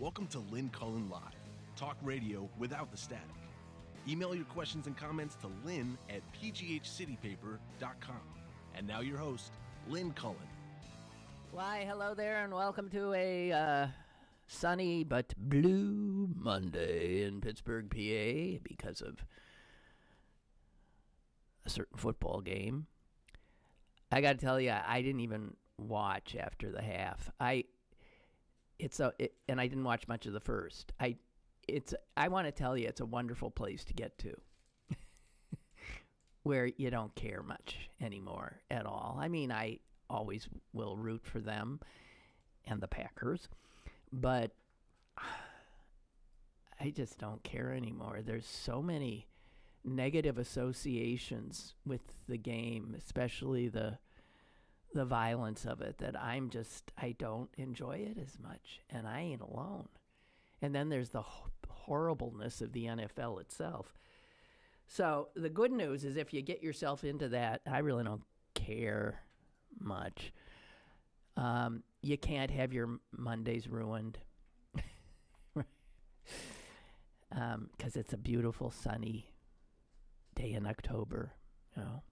Welcome to Lynn Cullen Live, talk radio without the static. Email your questions and comments to lynn@pghcitypaper.com. And now your host, Lynn Cullen. Why, hello there, and welcome to a sunny but blue Monday in Pittsburgh, PA, because of a certain football game. I got to tell you, I didn't even watch after the half. And I didn't watch much of the first. I want to tell you, it's a wonderful place to get to, where you don't care much anymore at all. I mean, I always will root for them and the Packers, but I just don't care anymore. There's so many negative associations with the game, especially the violence of it, that I don't enjoy it as much, and I ain't alone. And then there's the horribleness of the NFL itself. So the good news is, if you get yourself into that, I really don't care much. You can't have your Mondays ruined, because it's a beautiful sunny day in October, you know.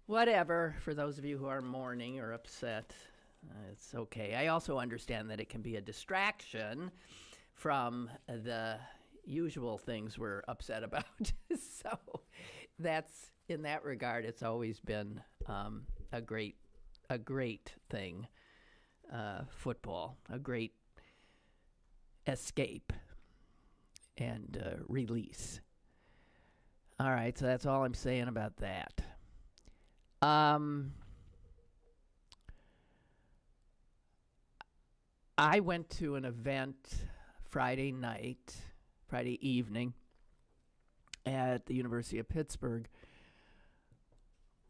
Whatever, for those of you who are mourning or upset, it's okay. I also understand that it can be a distraction from the usual things we're upset about. So that's, in that regard, it's always been a great thing, football, a great escape and release. All right, so that's all I'm saying about that. I went to an event Friday evening at the University of Pittsburgh,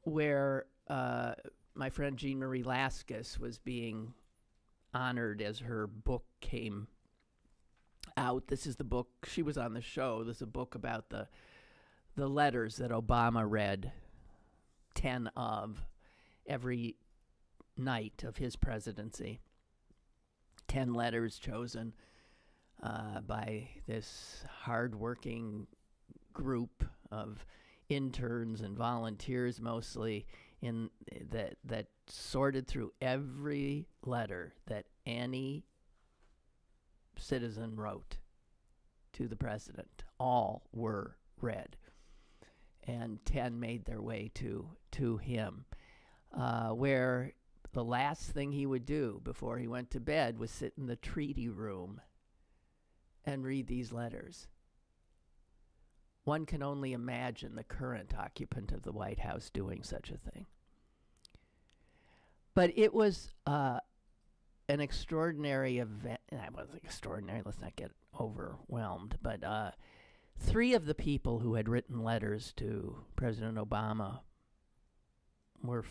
where my friend Jean Marie Laskus was being honored as her book came out. This is the book, she was on the show. This is a book about the letters that Obama read, 10 of, every night of his presidency. 10 letters chosen by this hardworking group of interns and volunteers, mostly, that sorted through every letter that any citizen wrote to the president. All were read, and 10 made their way to him, where the last thing he would do before he went to bed was sit in the treaty room and read these letters. One can only imagine the current occupant of the White House doing such a thing. But it was an extraordinary event. It wasn't extraordinary, let's not get overwhelmed, but 3 of the people who had written letters to President Obama were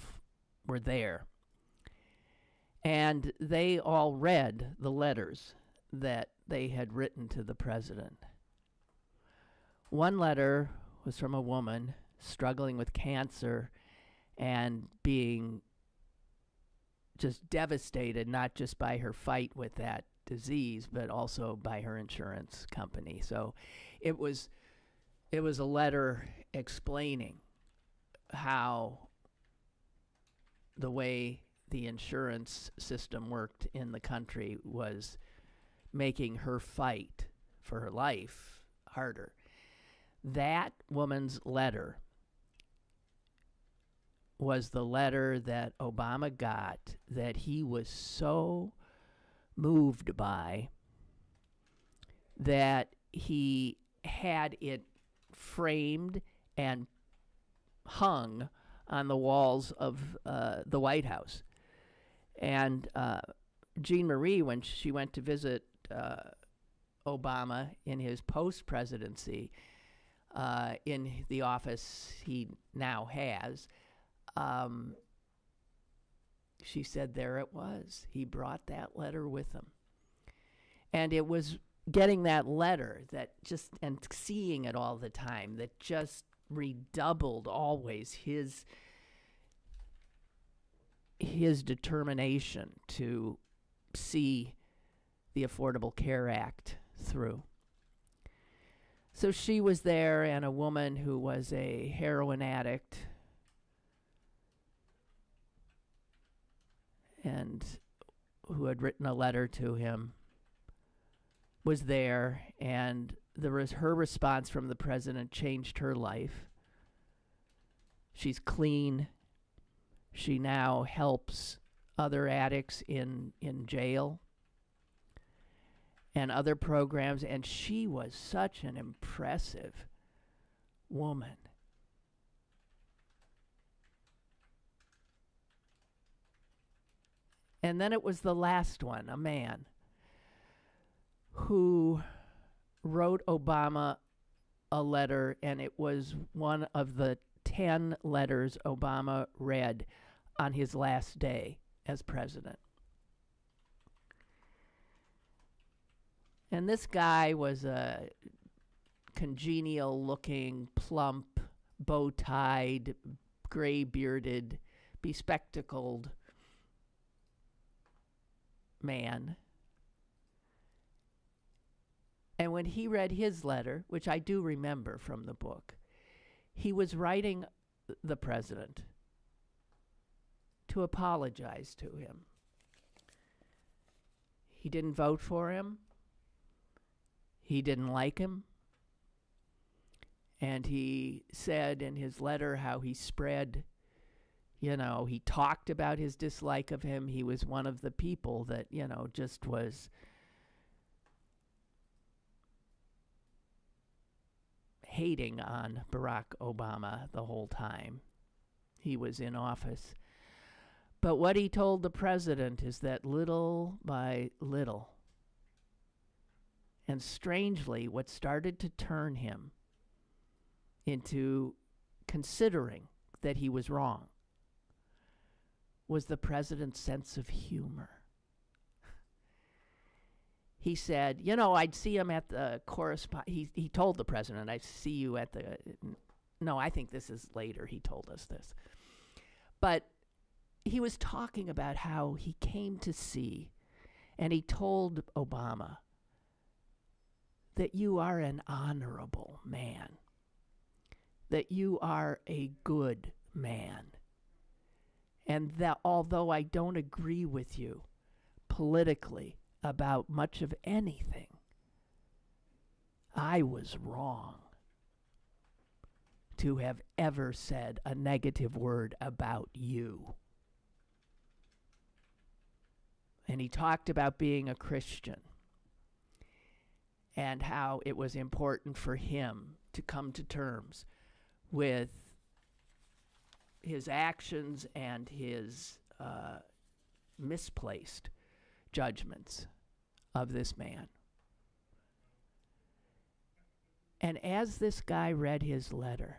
there. And they all read the letters that they had written to the president. One letter was from a woman struggling with cancer and being just devastated, not just by her fight with that disease, but also by her insurance company. So it was a letter explaining how the way the insurance system worked in the country was making her fight for her life harder. That woman's letter was the letter that Obama got, that he was so moved by that he had it framed and hung on the walls of the White House. And Jean Marie, when she went to visit Obama in his post-presidency, in the office he now has, she said there it was. He brought that letter with him. And it was getting that letter that just, and seeing it all the time, that just redoubled always his determination to see the Affordable Care Act through. So she was there, and a woman who was a heroin addict and who had written a letter to him was there, and her response from the president changed her life. She's clean. She now helps other addicts in jail and other programs, and she was such an impressive woman. And then it was the last one, a man who wrote Obama a letter, and it was one of the 10 letters Obama read on his last day as president. And this guy was a congenial-looking, plump, bow-tied, gray-bearded, bespectacled man. And when he read his letter, which I do remember from the book, he was writing the president to apologize to him. He didn't vote for him. He didn't like him. And he said in his letter how he spread, he talked about his dislike of him. He was one of the people that, just was hating on Barack Obama the whole time he was in office. But what he told the president is that little by little, and strangely, what started to turn him into considering that he was wrong was the president's sense of humor. He said, I'd see him at the he told the president, I'd see you at the, no, I think this is later he told us this. But he was talking about how he came to see, and he told Obama that you are an honorable man, that you are a good man, and that although I don't agree with you politically about much of anything, I was wrong to have ever said a negative word about you. And he talked about being a Christian and how it was important for him to come to terms with his actions and his misplaced judgments of this man. And as this guy read his letter,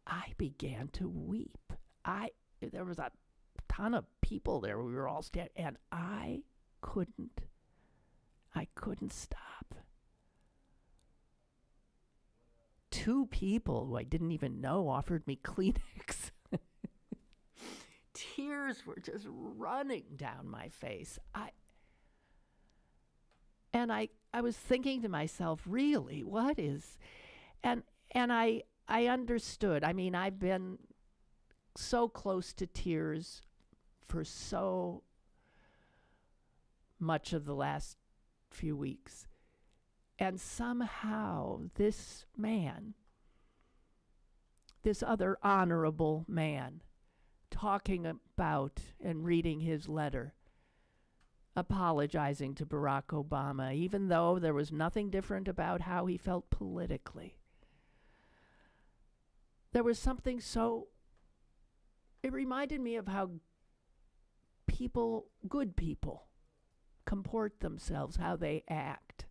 I began to weep. There was a ton of people there. We were all standing, and I couldn't stop. 2 people who I didn't even know offered me Kleenex. Tears were just running down my face. I was thinking to myself, really, what is, and I understood. I mean, I've been so close to tears for so much of the last few weeks. And somehow this man, this other honorable man, talking about and reading his letter, apologizing to Barack Obama, even though there was nothing different about how he felt politically. There was something it reminded me of how good people, comport themselves, how they act.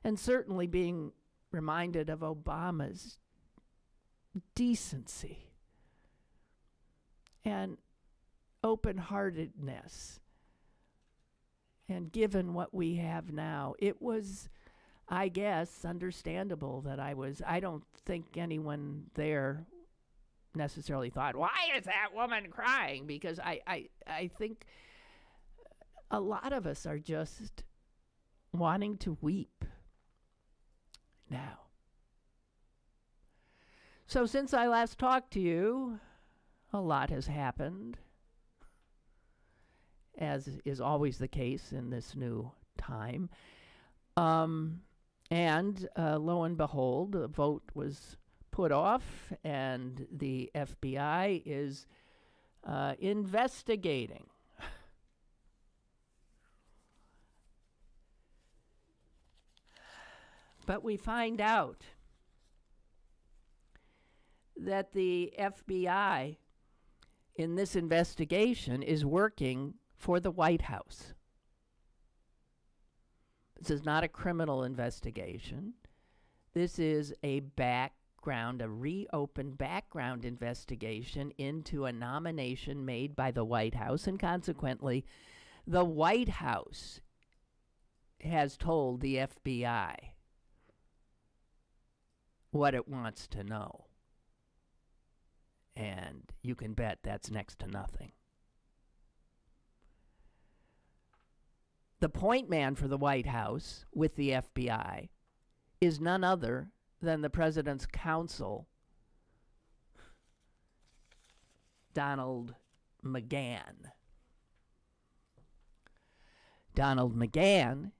And certainly being reminded of Obama's decency and open-heartedness. And given what we have now, it was, I guess, understandable that I don't think anyone there necessarily thought, why is that woman crying? Because I think a lot of us are just wanting to weep now. So since I last talked to you, a lot has happened, as is always the case in this new time. And lo and behold, the vote was put off, and the FBI is investigating. But we find out that the FBI in this investigation is working for the White House. This is not a criminal investigation. This is a reopened background investigation into a nomination made by the White House, and consequently, the White House has told the FBI what it wants to know. And you can bet that's next to nothing. The point man for the White House with the FBI is none other than the president's counsel, Donald McGahn. Donald McGahn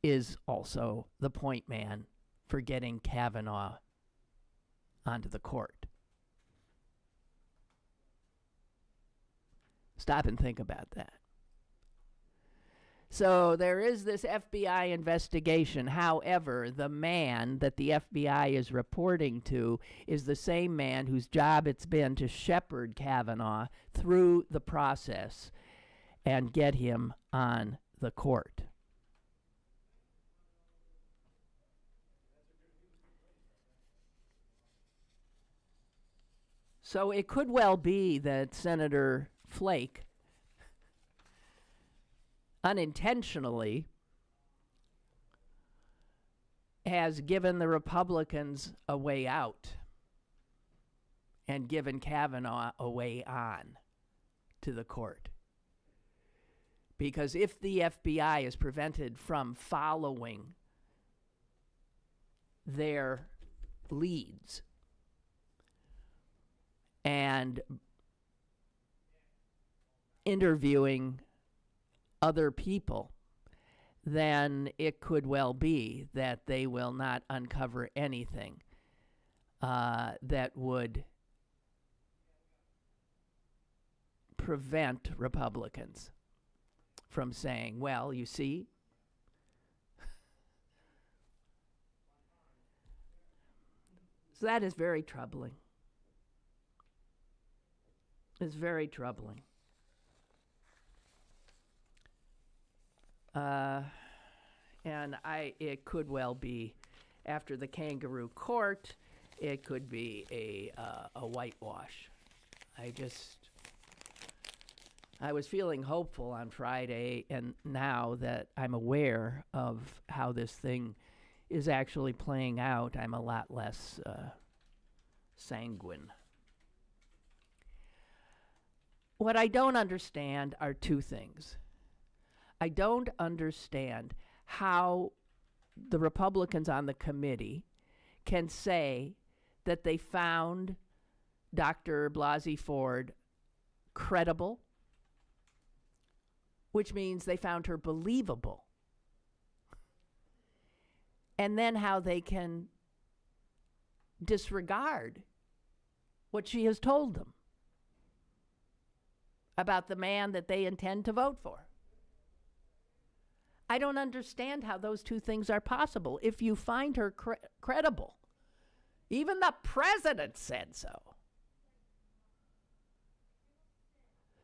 is also the point man for getting Kavanaugh onto the court. Stop and think about that. So there is this FBI investigation. However, the man that the FBI is reporting to is the same man whose job it's been to shepherd Kavanaugh through the process and get him on the court. So it could well be that Senator Flake unintentionally has given the Republicans a way out and given Kavanaugh a way on to the court. Because if the FBI is prevented from following their leads and interviewing other people, then it could well be that they will not uncover anything that would prevent Republicans from saying, well, you see, so that is very troubling. It's very troubling. And it could well be, after the kangaroo court, it could be a whitewash. I was feeling hopeful on Friday, and now that I'm aware of how this thing is actually playing out, I'm a lot less sanguine. What I don't understand are two things. I don't understand how the Republicans on the committee can say that they found Dr. Blasey Ford credible, which means they found her believable, and then how they can disregard what she has told them about the man that they intend to vote for. I don't understand how those two things are possible. If you find her credible, even the president said so.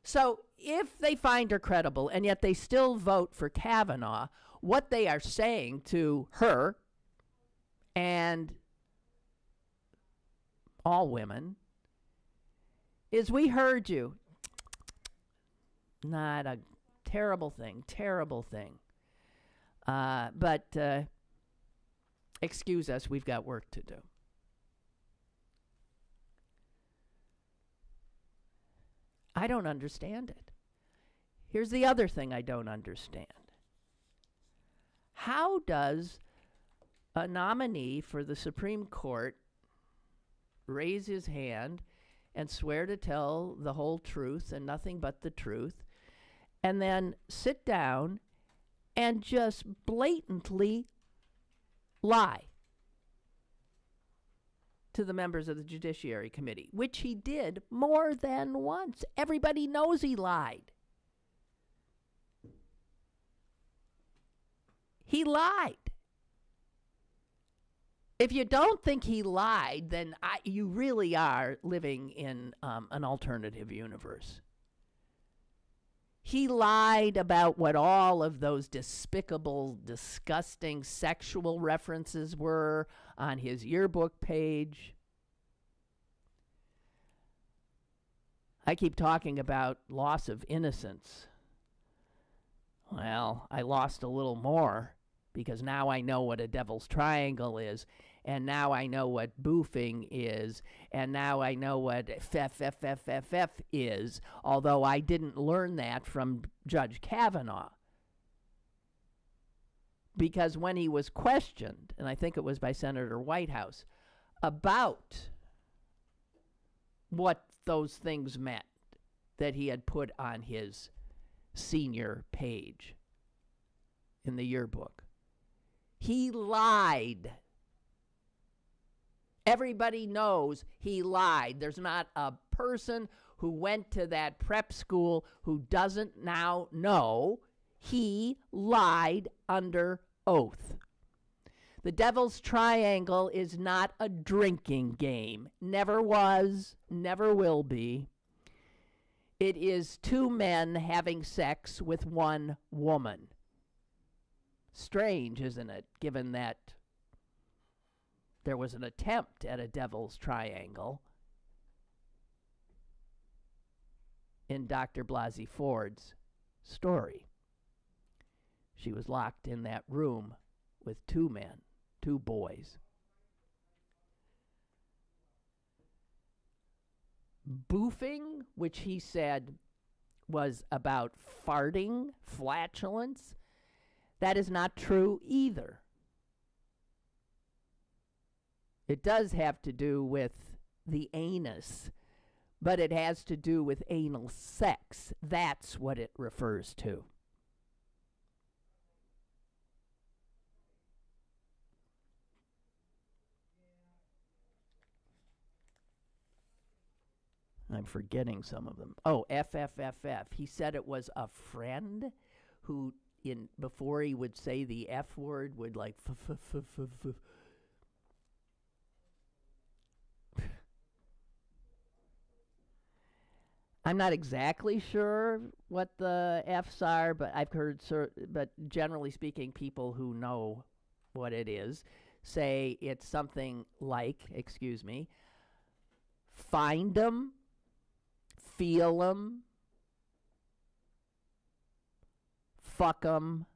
So if they find her credible and yet they still vote for Kavanaugh, what they are saying to her and all women is, we heard you. Not a terrible thing, terrible thing. But excuse us, we've got work to do. I don't understand it. Here's the other thing I don't understand. How does a nominee for the Supreme Court raise his hand and swear to tell the whole truth and nothing but the truth, and then sit down and just blatantly lie to the members of the Judiciary Committee, which he did more than once? Everybody knows he lied. He lied. If you don't think he lied, then you really are living in an alternative universe. He lied about what all of those despicable, disgusting sexual references were on his yearbook page. I keep talking about loss of innocence. Well, I lost a little more because now I know what a devil's triangle is, and now I know what boofing is, and now I know what FFFFFF is, although I didn't learn that from Judge Kavanaugh. Because when he was questioned, and I think it was by Senator Whitehouse, about what those things meant that he had put on his senior page in the yearbook, he lied. Everybody knows he lied. There's not a person who went to that prep school who doesn't now know he lied under oath. The Devil's Triangle is not a drinking game. Never was, never will be. It is two men having sex with one woman. Strange, isn't it, given that there was an attempt at a Devil's Triangle in Dr. Blasey Ford's story. She was locked in that room with two men, two boys. Boofing, which he said was about farting, flatulence, that is not true either. It does have to do with the anus, but it has to do with anal sex. That's what it refers to. I'm forgetting some of them. Oh, FFFF. He said it was a friend who, before he would say the F word, would like f. I'm not exactly sure what the F's are, but I've heard, but generally speaking, people who know what it is say it's something like, find 'em, feel 'em, fuck 'em.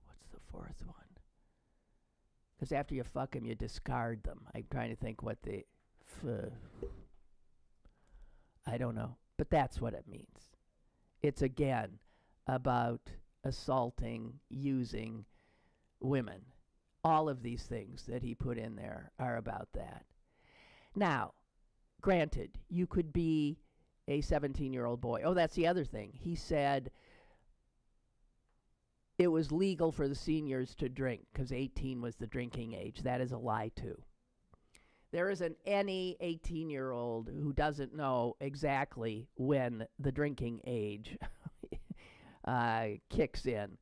What's the fourth one? Because after you fuck them, you discard them. I'm trying to think what the... I don't know. But that's what it means. It's, again, about assaulting, using women. All of these things that he put in there are about that. Now, granted, you could be a 17-year-old boy. Oh, that's the other thing. He said it was legal for the seniors to drink because 18 was the drinking age. That is a lie, too. There isn't any 18-year-old who doesn't know exactly when the drinking age kicks in.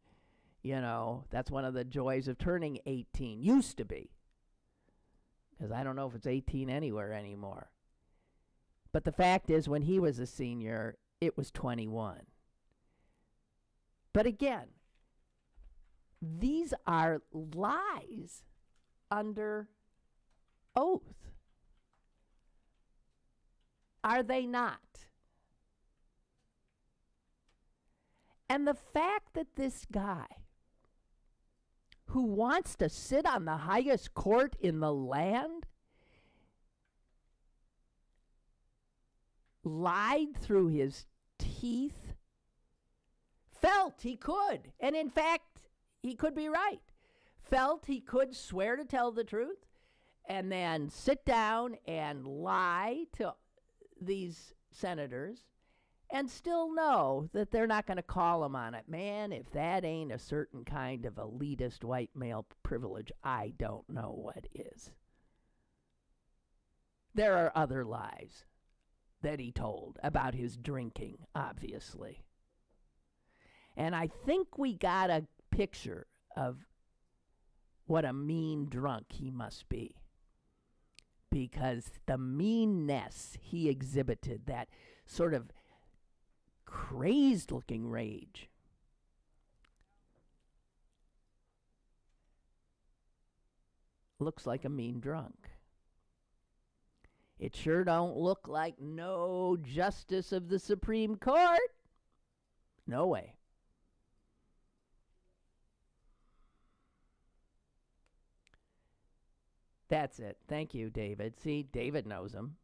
You know, that's one of the joys of turning 18. Used to be. Because I don't know if it's 18 anywhere anymore. But the fact is, when he was a senior, it was 21. But again, these are lies under oath. Are they not? And the fact that this guy, who wants to sit on the highest court in the land, lied through his teeth, felt he could, and in fact, he could be right, felt he could swear to tell the truth, and then sit down and lie to these senators and still know that they're not going to call him on it. Man, if that ain't a certain kind of elitist white male privilege, I don't know what is. There are other lies that he told about his drinking, obviously. And I think we got a picture of what a mean drunk he must be. Because the meanness he exhibited, that sort of crazed-looking rage, looks like a mean drunk. It sure don't look like no justice of the Supreme Court. No way. That's it. Thank you, David. See, David knows him.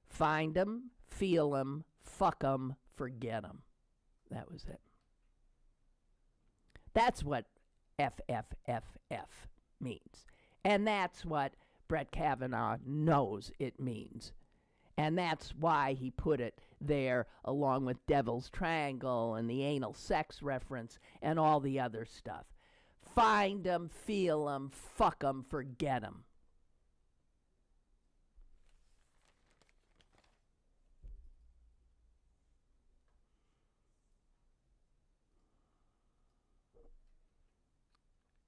Find him, feel him, fuck him, forget him. That was it. That's what FFFF means. And that's what Brett Kavanaugh knows it means. And that's why he put it there along with Devil's Triangle and the anal sex reference and all the other stuff. Find them, feel them, fuck them, forget them.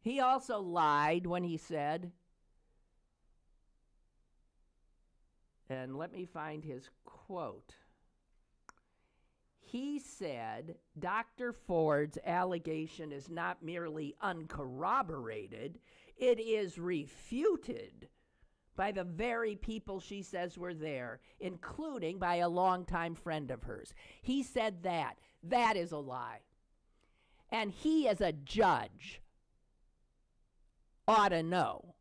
He also lied when he said, and let me find his quote. He said, Dr. Ford's allegation is not merely uncorroborated, it is refuted by the very people she says were there, including by a longtime friend of hers. He said that. That is a lie. And he, as a judge, ought to know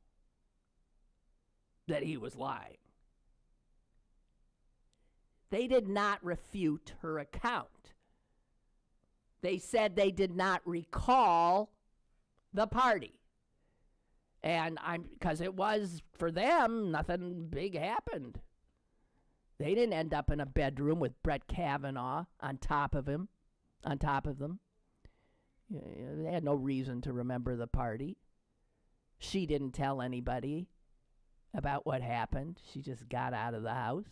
that he was lying. They did not refute her account. They said they did not recall the party. And because it was, for them, nothing big happened. They didn't end up in a bedroom with Brett Kavanaugh on top of them. They had no reason to remember the party. She didn't tell anybody about what happened. She just got out of the house.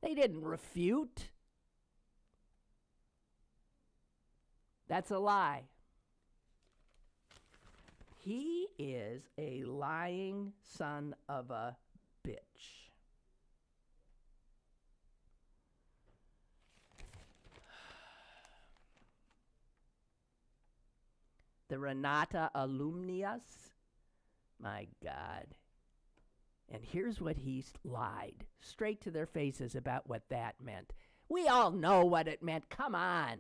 They didn't refute. That's a lie. He is a lying son of a bitch. The Renata alumnius, my God. And here's what he lied straight to their faces about what that meant. We all know what it meant. Come on.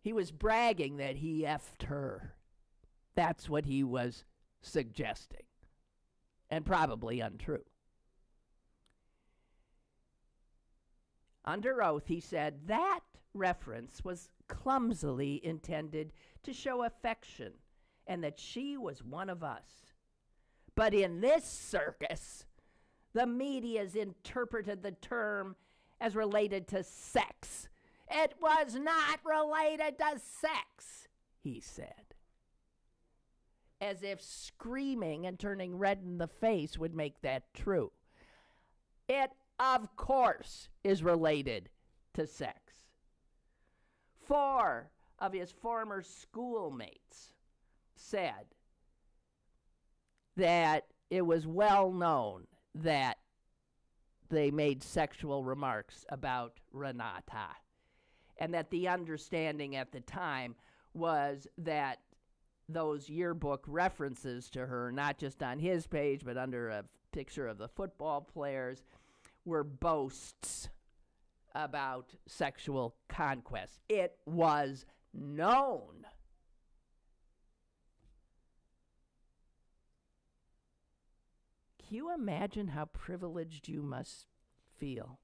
He was bragging that he effed her. That's what he was suggesting. And probably untrue. Under oath, he said that reference was clumsily intended to show affection and that she was one of us. But in this circus, the media's interpreted the term as related to sex. It was not related to sex, he said. As if screaming and turning red in the face would make that true. It, of course, is related to sex. 4 of his former schoolmates said that it was well known that they made sexual remarks about Renata, and that the understanding at the time was that those yearbook references to her, not just on his page, but under a picture of the football players, were boasts about sexual conquest. It was known. Can you imagine how privileged you must feel?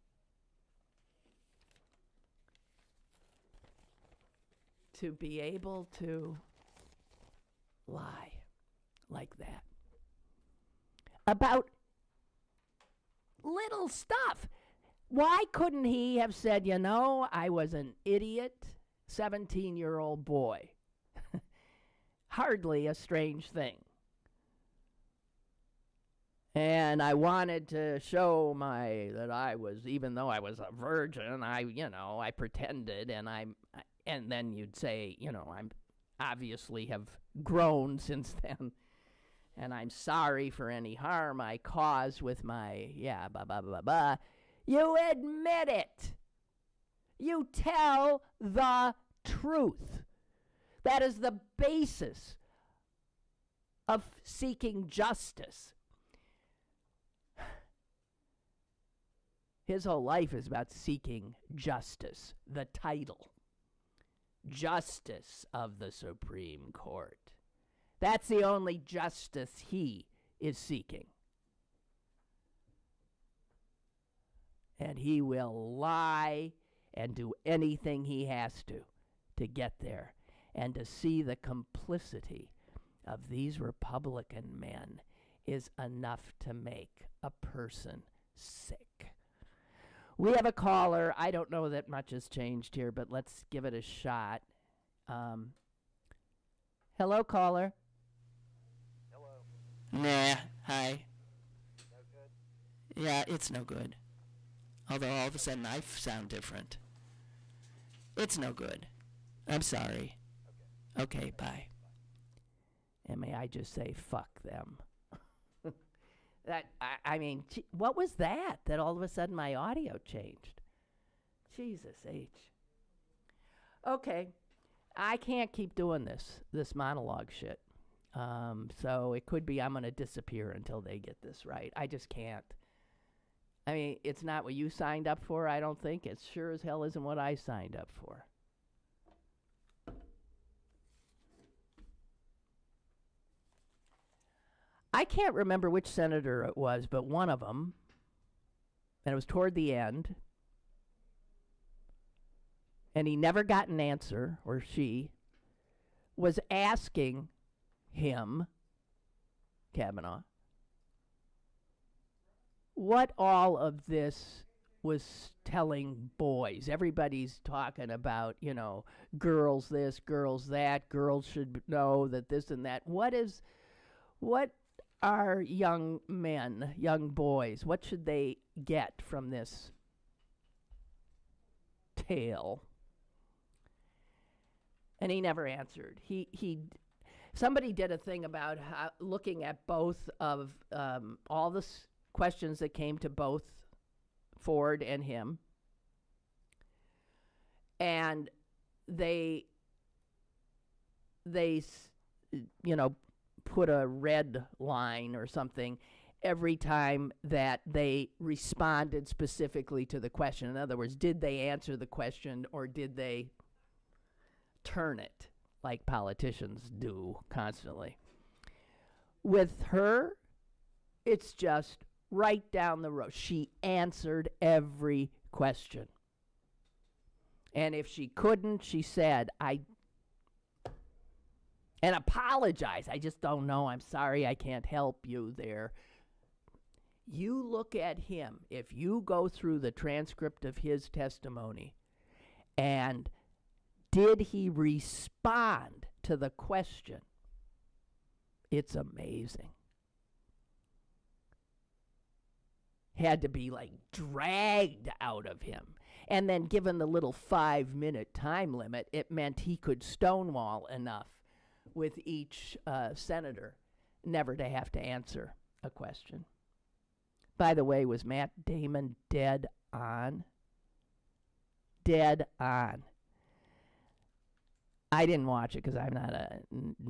To be able to lie like that about little stuff. Why couldn't he have said, I was an idiot 17-year-old boy? Hardly a strange thing. And I wanted to show that I was, even though I was a virgin, I pretended, and then you'd say, I'm obviously have grown since then, and I'm sorry for any harm I caused with my, blah, blah, blah, blah. You admit it. You tell the truth. That is the basis of seeking justice. His whole life is about seeking justice, the title. Justice of the Supreme Court. That's the only justice he is seeking. And he will lie and do anything he has to get there. And to see the complicity of these Republican men is enough to make a person sick. We have a caller. I don't know that much has changed here, but let's give it a shot. Hello, caller. Hello. Nah, hi. No good? Yeah, it's no good. Although all of a sudden I sound different. It's no good. I'm sorry. Okay, bye. And may I just say, fuck them. What was that all of a sudden my audio changed? Jesus H. Okay, I can't keep doing this monologue shit. So it could be I'm going to disappear until they get this right. I just can't. I mean, it's not what you signed up for, I don't think. It sure as hell isn't what I signed up for. I can't remember which senator it was, but one of them, and it was toward the end, and he never got an answer, or she, was asking him, Kavanaugh, what all of this was telling boys. Everybody's talking about, girls this, girls that, girls should know that this and that. What are young men, young boys, what should they get from this tale? And he never answered. Somebody did a thing about looking at both of all the questions that came to both Ford and him, and they put a red line or something every time that they responded specifically to the question. In other words, did they answer the question or did they turn it like politicians do constantly? With her, it's just right down the road. She answered every question. And if she couldn't, she said, and apologize. I just don't know. I'm sorry, I can't help you there. You look at him. If you go through the transcript of his testimony, and did he respond to the question? It's amazing. Had to be like dragged out of him. And then given the little 5-minute time limit, it meant he could stonewall enough with each senator never to have to answer a question. By the way, was Matt Damon dead on? Dead on. I didn't watch it because I'm not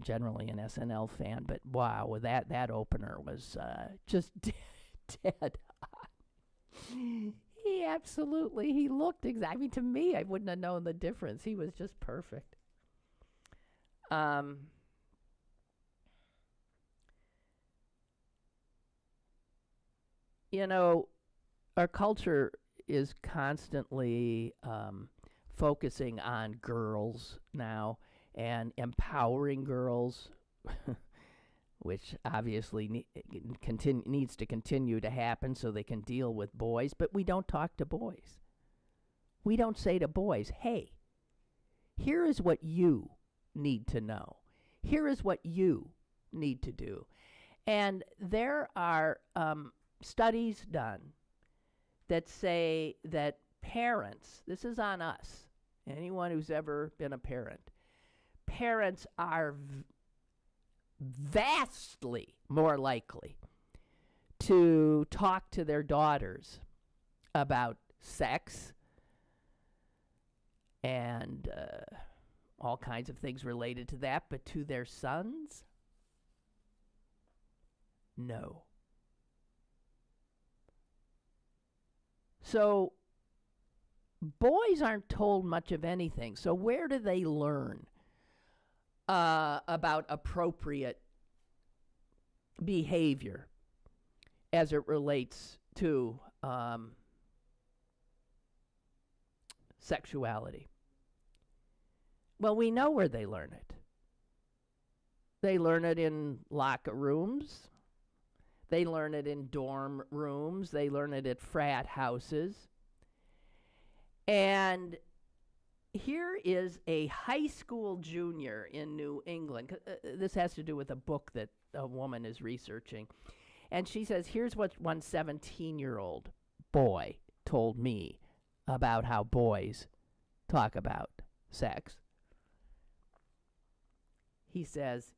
generally an SNL fan, but wow, that opener was just dead on. He looked exactly. I mean, to me, I wouldn't have known the difference. He was just perfect. you know, our culture is constantly focusing on girls now and empowering girls, which obviously needs to continue to happen so they can deal with boys, but we don't talk to boys. We don't say to boys, hey, here is what you need to know. Here is what you need to do. And there are studies done that say that parents, this is on us, anyone who's ever been a parent, parents are vastly more likely to talk to their daughters about sex and all kinds of things related to that, but to their sons, no. So boys aren't told much of anything. So where do they learn about appropriate behavior as it relates to sexuality? Well, we know where they learn it. They learn it in locker rooms. They learn it in dorm rooms. They learn it at frat houses. And here is a high school junior in New England. This has to do with a book that a woman is researching. And she says, here's what one 17-year-old boy told me about how boys talk about sex. He says,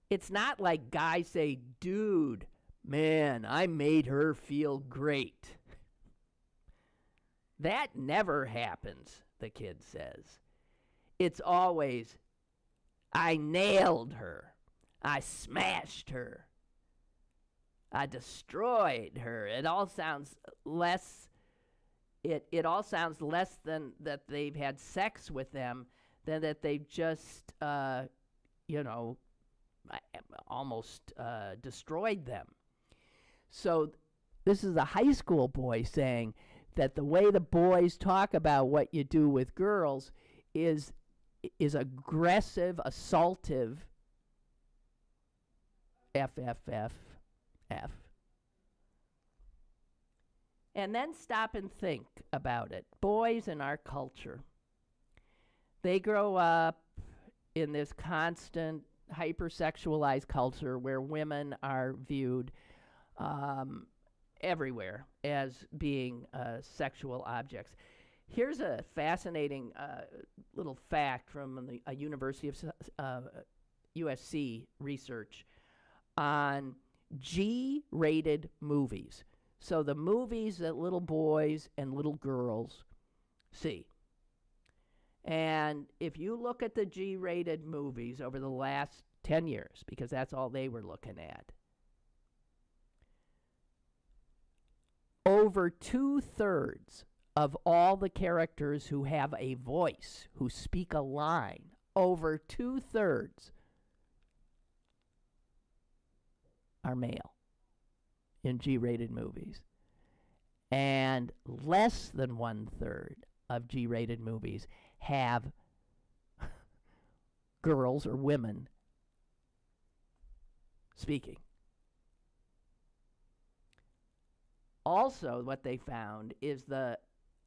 it's not like guys say, dude, man, I made her feel great. That never happens, the kid says. It's always, I nailed her. I smashed her. I destroyed her. It all sounds less, it all sounds less than that they've had sex with them than that they've just, almost destroyed them. So this is a high school boy saying that the way the boys talk about what you do with girls is aggressive, assaultive, F. And then stop and think about it. Boys in our culture, they grow up in this constant hypersexualized culture where women are viewed everywhere as being sexual objects. Here's a fascinating little fact from a University of USC research on G-rated movies. So the movies that little boys and little girls see. And if you look at the G-rated movies over the last 10 years, because that's all they were looking at, over 2/3 of all the characters who have a voice, who speak a line, over 2/3 are male in G-rated movies. And less than 1/3 of G-rated movies have girls or women speaking. Also, what they found is the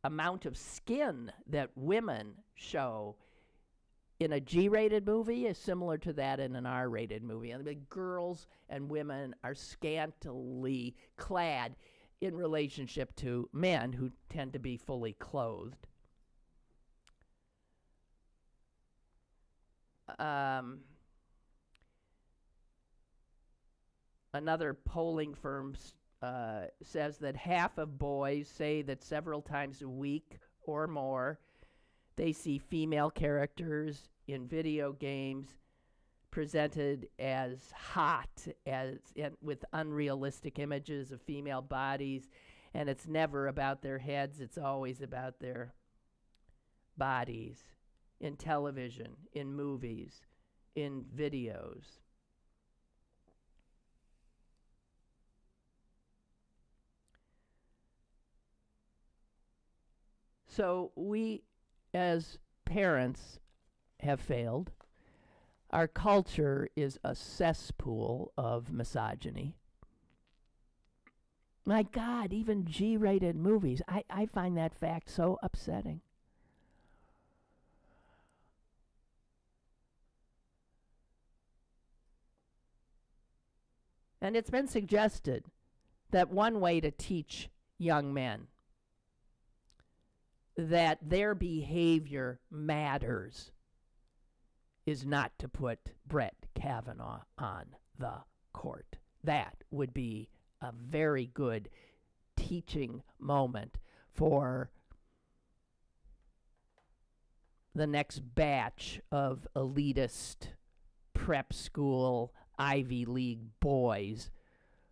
amount of skin that women show in a G-rated movie is similar to that in an R-rated movie. And the girls and women are scantily clad in relationship to men who tend to be fully clothed. Another polling firm says that half of boys say that several times a week or more they see female characters in video games presented as hot, with unrealistic images of female bodies, and it's never about their heads, it's always about their bodies in television, in movies, in videos. So we, as parents, have failed. Our culture is a cesspool of misogyny. My God, even G-rated movies. I find that fact so upsetting. And it's been suggested that one way to teach young men that their behavior matters is not to put Brett Kavanaugh on the court. That would be a very good teaching moment for the next batch of elitist prep school Ivy League boys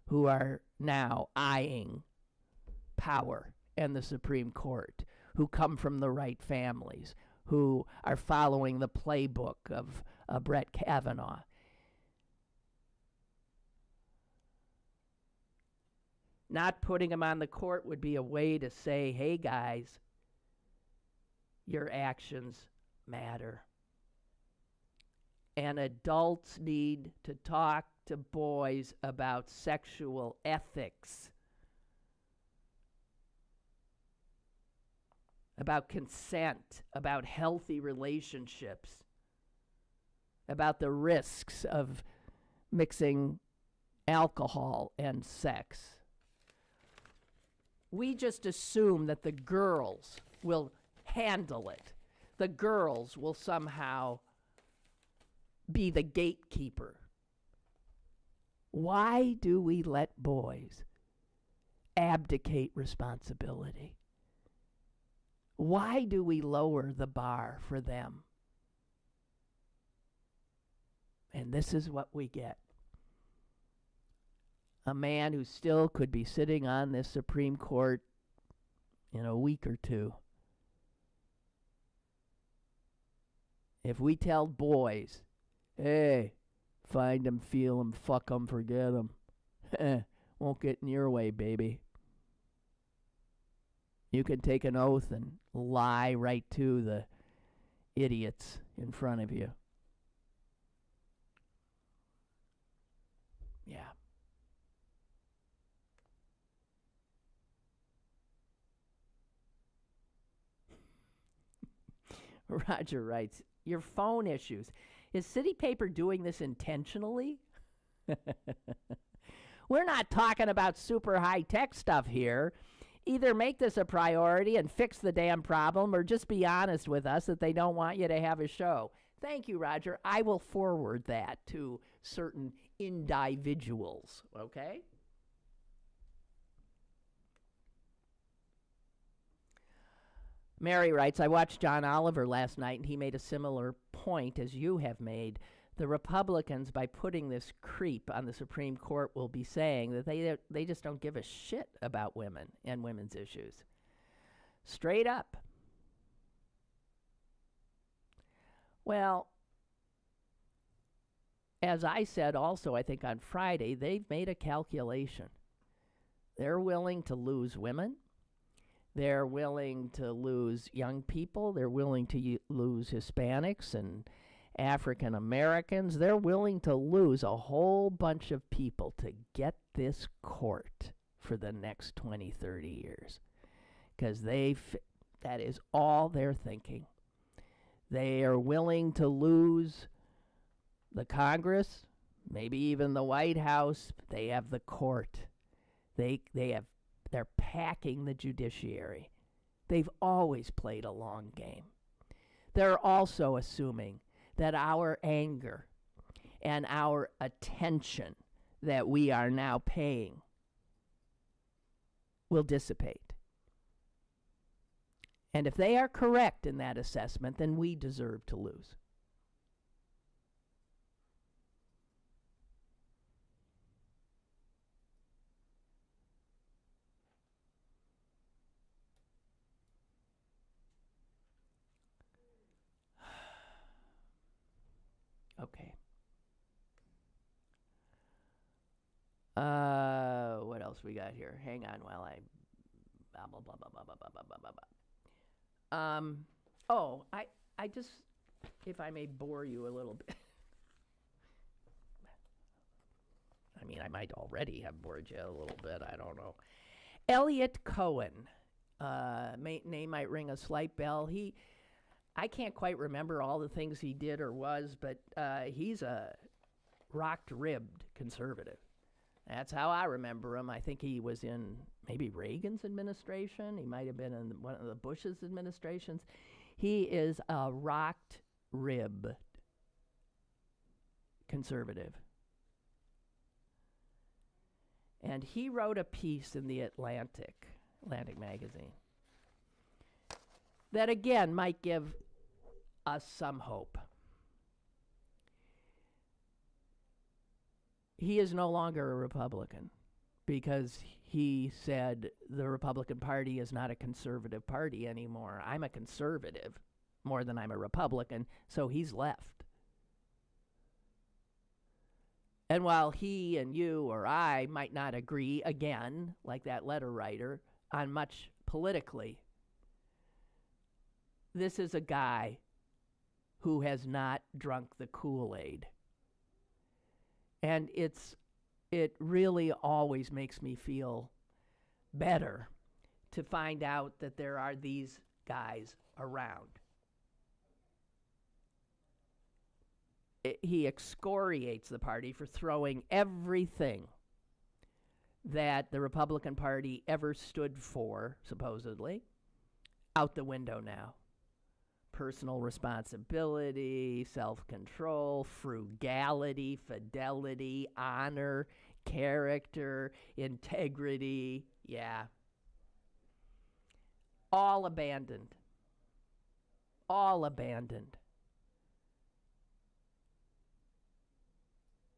who are now eyeing power and the Supreme Court, who come from the right families, who are following the playbook of Brett Kavanaugh. Not putting him on the court would be a way to say, hey guys, your actions matter. And adults need to talk to boys about sexual ethics, about consent, about healthy relationships, about the risks of mixing alcohol and sex. We just assume that the girls will handle it. The girls will somehow be the gatekeeper. Why do we let boys abdicate responsibility? Why do we lower the bar for them? And this is what we get. A man who still could be sitting on this Supreme Court in a week or two. If we tell boys, hey, find 'em, feel 'em, fuck 'em, forget 'em, won't get in your way, baby. You can take an oath and lie right to the idiots in front of you. Yeah. Roger writes, your phone issues. Is City Paper doing this intentionally? We're not talking about super high-tech stuff here. Either make this a priority and fix the damn problem, or just be honest with us that they don't want you to have a show. Thank you, Roger. I will forward that to certain individuals, okay? Mary writes, I watched John Oliver last night, and he made a similar point as you have made. The Republicans, by putting this creep on the Supreme Court, will be saying that they just don't give a shit about women and women's issues. Straight up. Well, as I said also, I think on Friday, they've made a calculation. They're willing to lose women. They're willing to lose young people. They're willing to lose Hispanics and African Americans. They're willing to lose a whole bunch of people to get this court for the next 20, 30 years. Because that is all they're thinking. They are willing to lose the Congress, maybe even the White House. They have the court. They're packing the judiciary. They've always played a long game. They're also assuming that our anger and our attention that we are now paying will dissipate. And if they are correct in that assessment, then we deserve to lose. Okay. What else we got here? Hang on while I blah, blah, blah, blah, blah, blah, blah, blah, blah, blah. I just, if I may bore you a little bit. I mean, I might already have bored you a little bit. I don't know. Elliot Cohen, name might ring a slight bell. I can't quite remember all the things he did or was, but he's a rocked-ribbed conservative. That's how I remember him. I think he was in maybe Reagan's administration. He might have been in one of the Bush's administrations. He is a rocked-ribbed conservative. And he wrote a piece in the Atlantic magazine, that again might give us some hope. He is no longer a Republican because he said the Republican Party is not a conservative party anymore. I'm a conservative more than I'm a Republican, so he's left. And while he and you or I might not agree, again, like that letter writer, on much politically, this is a guy who has not drunk the Kool-Aid. And it really always makes me feel better to find out that there are these guys around. He excoriates the party for throwing everything that the Republican Party ever stood for, supposedly, out the window now. Personal responsibility, self-control, frugality, fidelity, honor, character, integrity, all abandoned. All abandoned.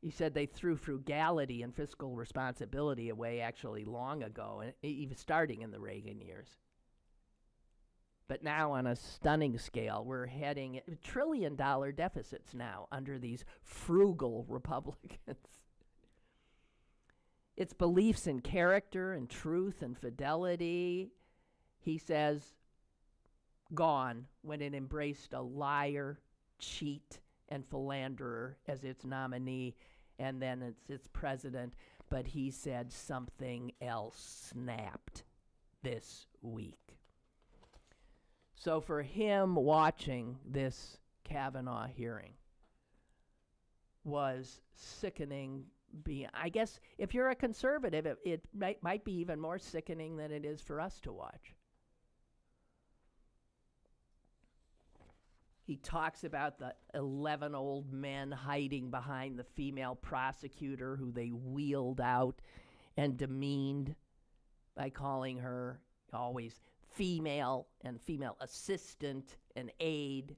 He said they threw frugality and fiscal responsibility away actually long ago, and even starting in the Reagan years. But now on a stunning scale, we're heading $1 trillion deficits now under these frugal Republicans. Its beliefs in character and truth and fidelity, he says, gone when it embraced a liar, cheat, and philanderer as its nominee, and then it's its president. But he said something else snapped this week. So for him, watching this Kavanaugh hearing was sickening. I guess if you're a conservative, it might be even more sickening than it is for us to watch. He talks about the 11 old men hiding behind the female prosecutor who they wheeled out and demeaned by calling her always female and female assistant and aide.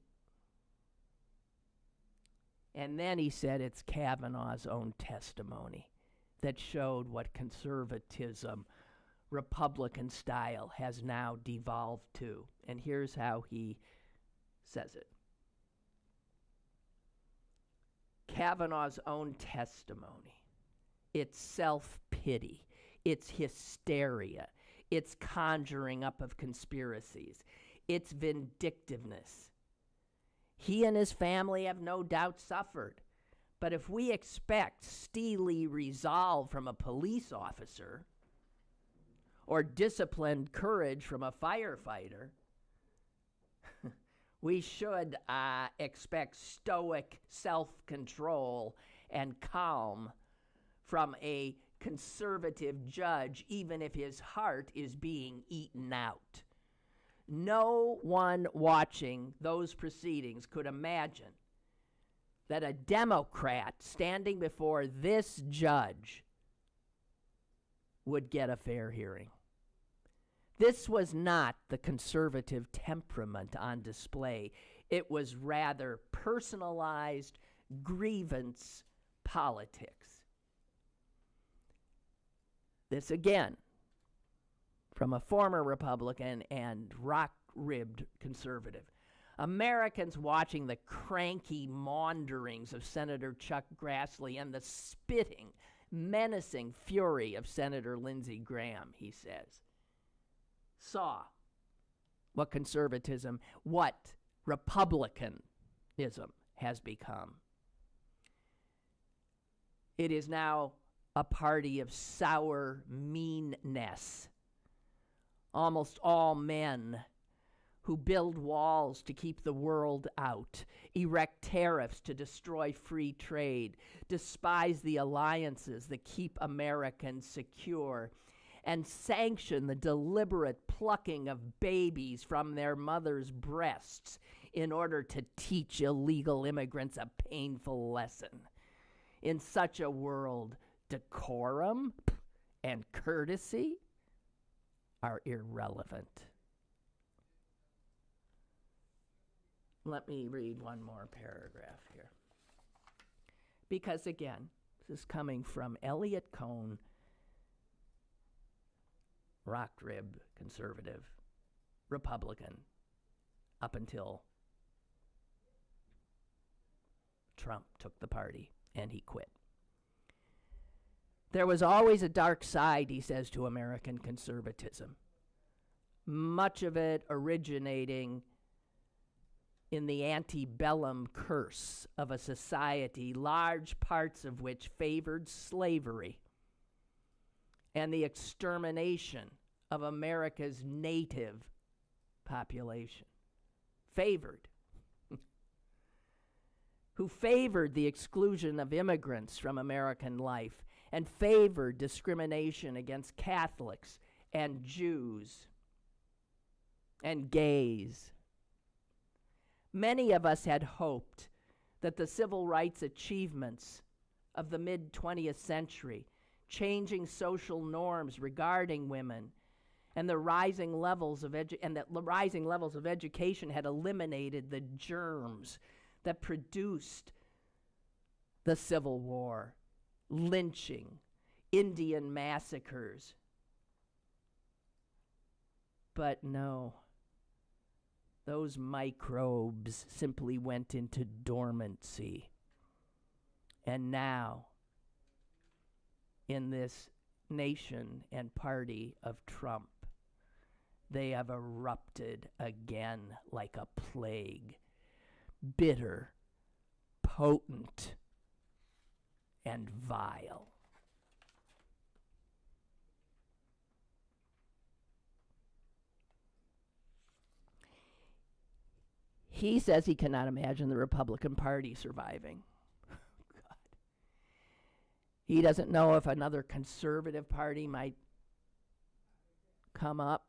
And then he said it's Kavanaugh's own testimony that showed what conservatism, Republican style, has now devolved to. And here's how he says it. Kavanaugh's own testimony, it's self-pity, it's hysteria, it's conjuring up of conspiracies, it's vindictiveness. He and his family have no doubt suffered, but if we expect steely resolve from a police officer or disciplined courage from a firefighter, we should expect stoic self-control and calm from a conservative judge, even if his heart is being eaten out. No one watching those proceedings could imagine that a Democrat standing before this judge would get a fair hearing. This was not the conservative temperament on display. It was rather personalized grievance politics. This again, from a former Republican and rock-ribbed conservative. Americans watching the cranky maunderings of Senator Chuck Grassley and the spitting, menacing fury of Senator Lindsey Graham, he says, saw what conservatism, what republicanism has become. It is now a party of sour meanness. Almost all men who build walls to keep the world out, erect tariffs to destroy free trade, despise the alliances that keep Americans secure, and sanction the deliberate plucking of babies from their mothers' breasts in order to teach illegal immigrants a painful lesson. In such a world, decorum and courtesy are irrelevant. Let me read one more paragraph here. Because again, this is coming from Elliot Cohn, rock rib conservative, Republican, up until Trump took the party and he quit. There was always a dark side, he says, to American conservatism. Much of it originating in the antebellum curse of a society, large parts of which favored slavery and the extermination of America's native population. Favored. Who favored the exclusion of immigrants from American life and favored discrimination against Catholics and Jews and gays. Many of us had hoped that the civil rights achievements of the mid-20th century, changing social norms regarding women, and the rising levels of education had eliminated the germs that produced the Civil War, lynching, Indian massacres. But no. Those microbes simply went into dormancy. And now, in this nation and party of Trump, they have erupted again like a plague, bitter, potent, and vile. He says he cannot imagine the Republican Party surviving. God. He doesn't know if another conservative party might come up.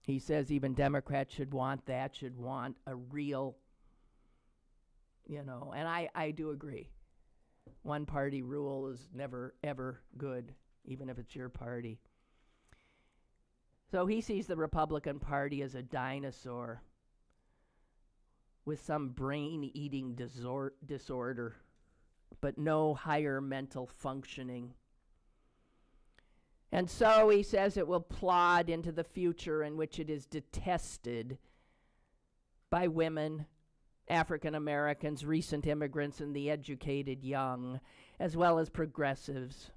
He says even Democrats should want that, should want a real, and I do agree. One party rule is never, ever good, even if it's your party. So he sees the Republican Party as a dinosaur with some brain-eating disorder, but no higher mental functioning. And so he says it will plod into the future in which it is detested by women, African Americans, recent immigrants, and the educated young, as well as progressives.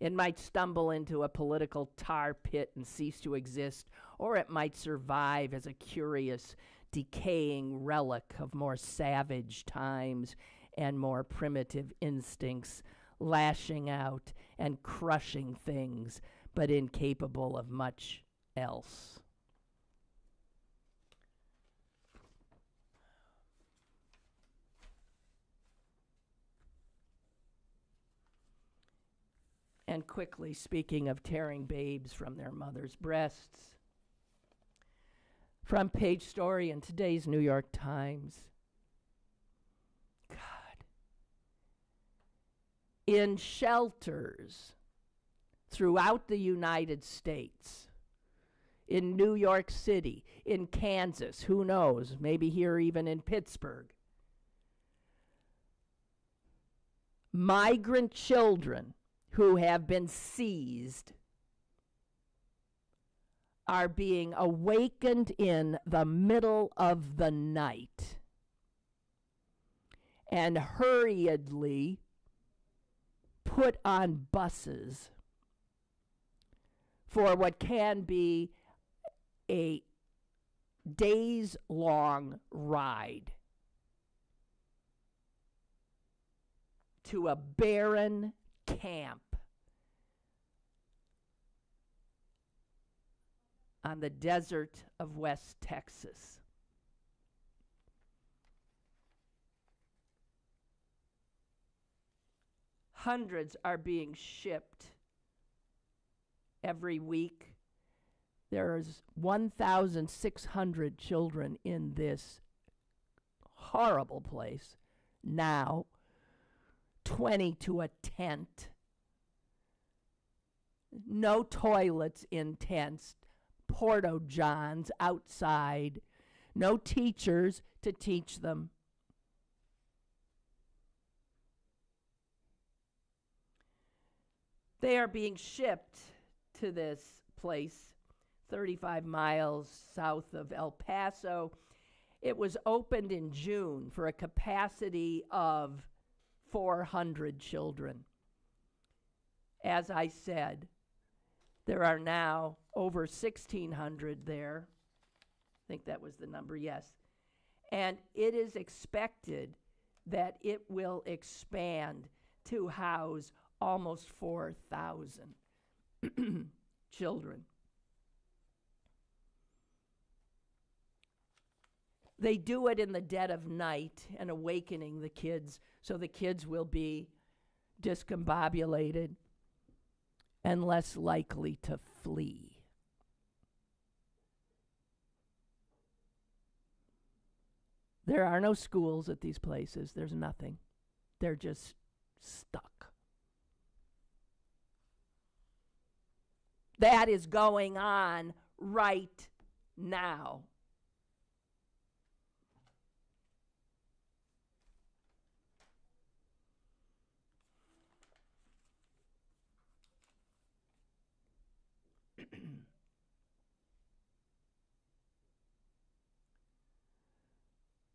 It might stumble into a political tar pit and cease to exist, or it might survive as a curious, decaying relic of more savage times and more primitive instincts, lashing out and crushing things, but incapable of much else. And quickly, speaking of tearing babes from their mothers' breasts, front page story in today's New York Times. God. In shelters throughout the United States, in New York City, in Kansas, who knows, maybe here even in Pittsburgh, migrant children who have been seized are being awakened in the middle of the night and hurriedly put on buses for what can be a days-long ride to a barren camp on the desert of West Texas. Hundreds are being shipped every week. There's 1,600 children in this horrible place now, 20 to a tent. No toilets in tents, porta-johns outside, no teachers to teach them. They are being shipped to this place 35 miles south of El Paso. It was opened in June for a capacity of 400 children. As I said, there are now over 1,600 there. I think that was the number, yes. And it is expected that it will expand to house almost 4,000 children. They do it in the dead of night and awakening the kids, so the kids will be discombobulated and less likely to flee. There are no schools at these places. There's nothing. They're just stuck. That is going on right now.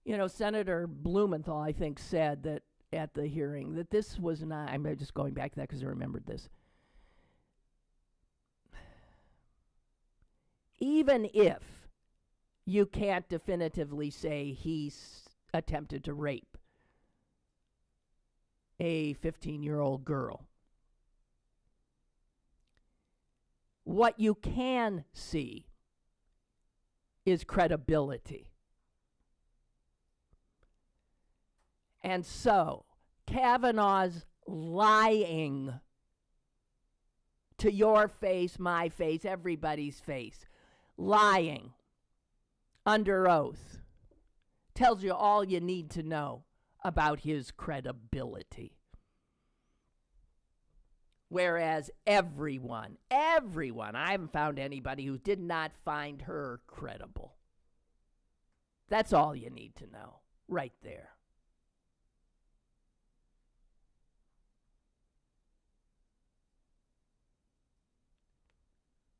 You know, Senator Blumenthal, I think, said that at the hearing that this was not, I'm just going back to that because I remembered this. Even if you can't definitively say he's attempted to rape a 15-year-old girl, what you can see is credibility. And so, Kavanaugh's lying to your face, my face, everybody's face, lying under oath tells you all you need to know about his credibility. Whereas everyone, I haven't found anybody who did not find her credible. That's all you need to know right there.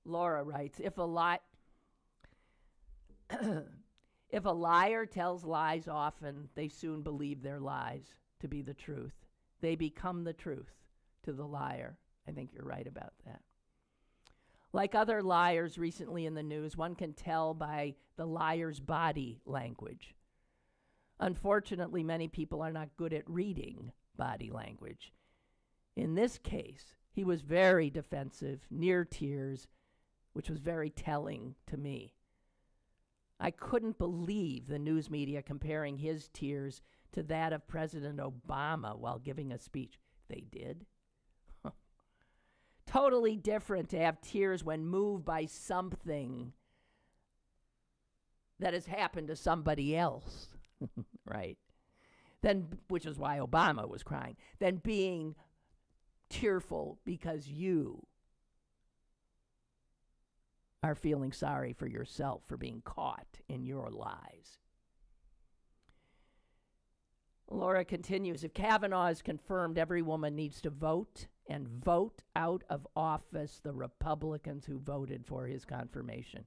Laura writes, if a liar tells lies often, they soon believe their lies to be the truth. They become the truth to the liar. I think you're right about that. Like other liars recently in the news, one can tell by the liar's body language. Unfortunately, many people are not good at reading body language. In this case, he was very defensive, near tears, which was very telling to me. I couldn't believe the news media comparing his tears to that of President Obama while giving a speech. They did. Totally different to have tears when moved by something that has happened to somebody else, right? Then, which is why Obama was crying. Than being tearful because you are feeling sorry for yourself for being caught in your lies. Laura continues, if Kavanaugh is confirmed, every woman needs to vote and vote out of office the Republicans who voted for his confirmation.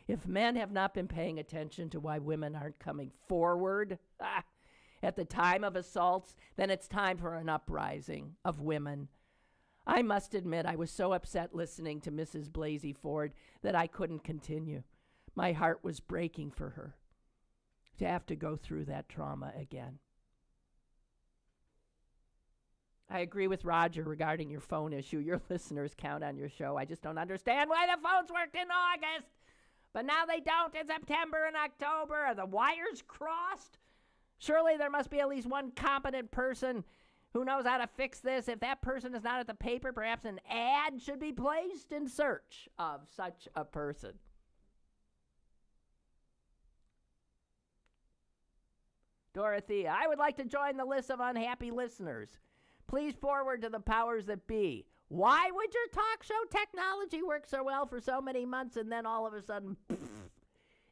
If men have not been paying attention to why women aren't coming forward at the time of assaults, then it's time for an uprising of women. I must admit I was so upset listening to Mrs. Blasey Ford that I couldn't continue. My heart was breaking for her to have to go through that trauma again. I agree with Roger regarding your phone issue. Your listeners count on your show. I just don't understand why the phones worked in August, but now they don't in September and October. Are the wires crossed? Surely there must be at least one competent person who knows how to fix this. If that person is not at the paper, perhaps an ad should be placed in search of such a person. Dorothea, I would like to join the list of unhappy listeners. Please forward to the powers that be. Why would your talk show technology work so well for so many months and then all of a sudden,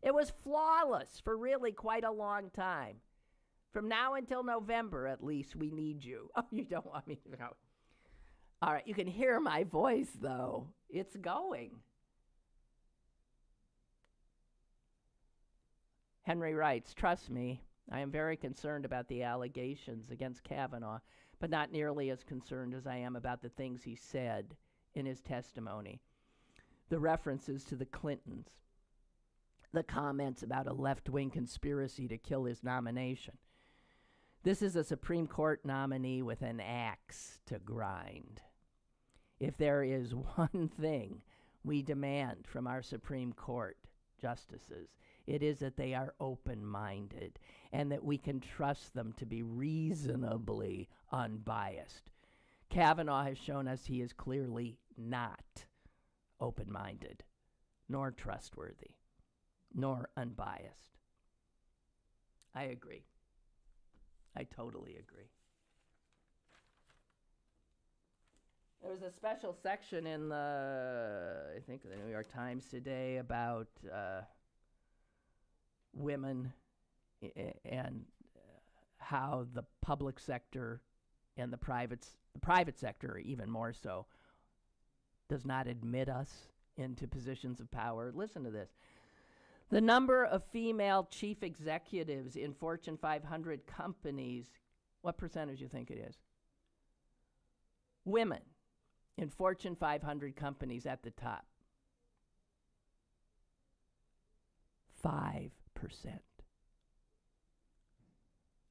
it was flawless for really quite a long time. From now until November, at least, we need you. Oh, you don't want me to go. All right, you can hear my voice, though. It's going. Henry writes, trust me, I am very concerned about the allegations against Kavanaugh, but not nearly as concerned as I am about the things he said in his testimony. The references to the Clintons, the comments about a left-wing conspiracy to kill his nomination. This is a Supreme Court nominee with an axe to grind. If there is one thing we demand from our Supreme Court justices, it is that they are open-minded and that we can trust them to be reasonably unbiased. Kavanaugh has shown us he is clearly not open-minded, nor trustworthy, nor unbiased. I agree. I totally agree. There was a special section in I think the New York Times today about women and how the public sector and the private sector, even more so, does not admit us into positions of power. Listen to this. The number of female chief executives in Fortune 500 companies, what percentage do you think it is? Women in Fortune 500 companies at the top. 5%.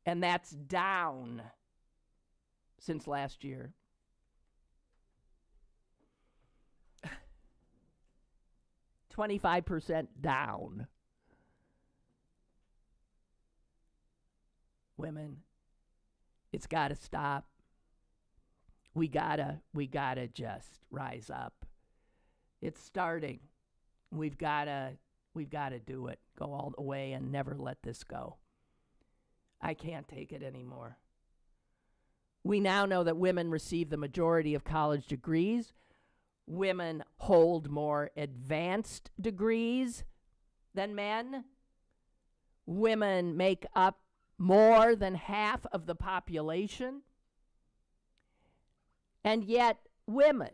And that's down since last year. $25 down. Women, it's got to stop. We gotta just rise up. It's starting. We've gotta do it. Go all the way and never let this go. I can't take it anymore. We now know that women receive the majority of college degrees. Women hold more advanced degrees than men. Women make up more than half of the population. And yet, women,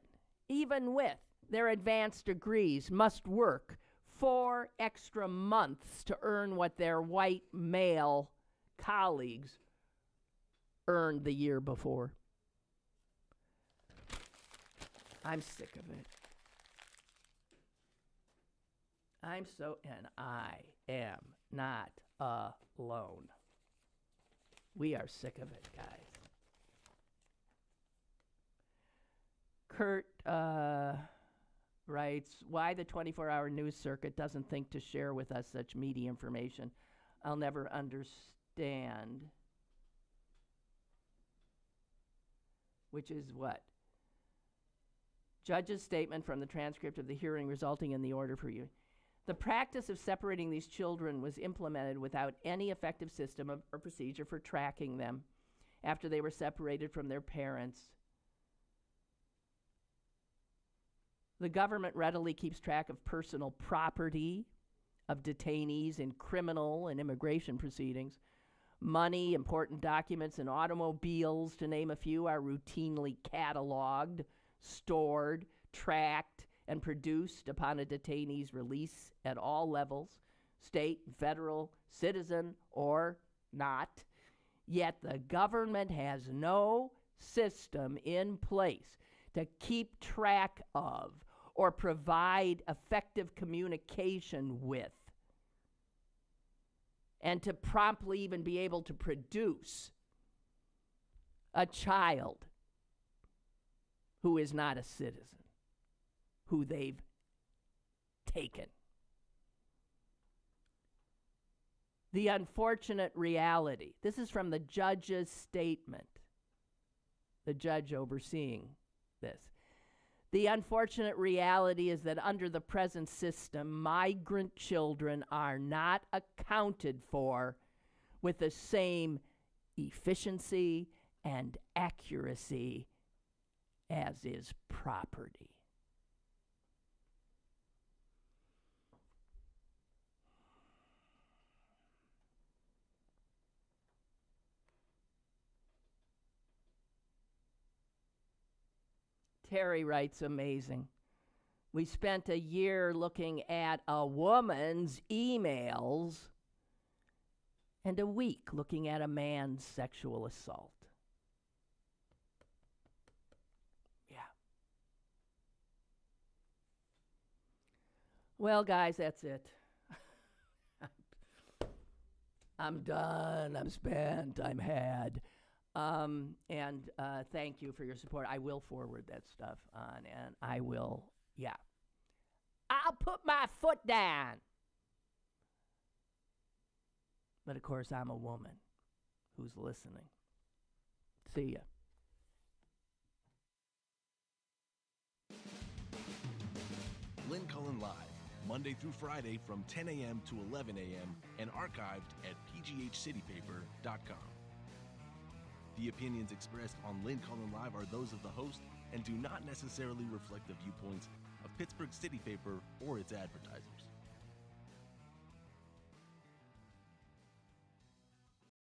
even with their advanced degrees, must work 4 extra months to earn what their white male colleagues earned the year before. I'm sick of it. And I am not alone. We are sick of it, guys. Kurt writes, why the 24-hour news circuit doesn't think to share with us such meaty information, I'll never understand. Which is what? Judge's statement from the transcript of the hearing resulting in the order for you. The practice of separating these children was implemented without any effective system or procedure for tracking them after they were separated from their parents. The government readily keeps track of personal property of detainees in criminal and immigration proceedings. Money, important documents, and automobiles, to name a few, are routinely cataloged, stored, tracked, and produced upon a detainee's release at all levels, state, federal, citizen, or not. Yet the government has no system in place to keep track of or provide effective communication with and to promptly even be able to produce a child who is not a citizen, who they've taken. The unfortunate reality, this is from the judge's statement, the judge overseeing this. The unfortunate reality is that under the present system, migrant children are not accounted for with the same efficiency and accuracy as is property. Terry writes, amazing. We spent a year looking at a woman's emails and a week looking at a man's sexual assault. Yeah. Well, guys, that's it. I'm done. I'm spent. I'm had. And thank you for your support. I will forward that stuff on, and I will, yeah. I'll put my foot down. But of course, I'm a woman who's listening. See ya. Lynn Cullen Live, Monday through Friday from 10 a.m. to 11 a.m. and archived at pghcitypaper.com. The opinions expressed on Lynn Cullen Live are those of the host and do not necessarily reflect the viewpoints of Pittsburgh City Paper or its advertisers.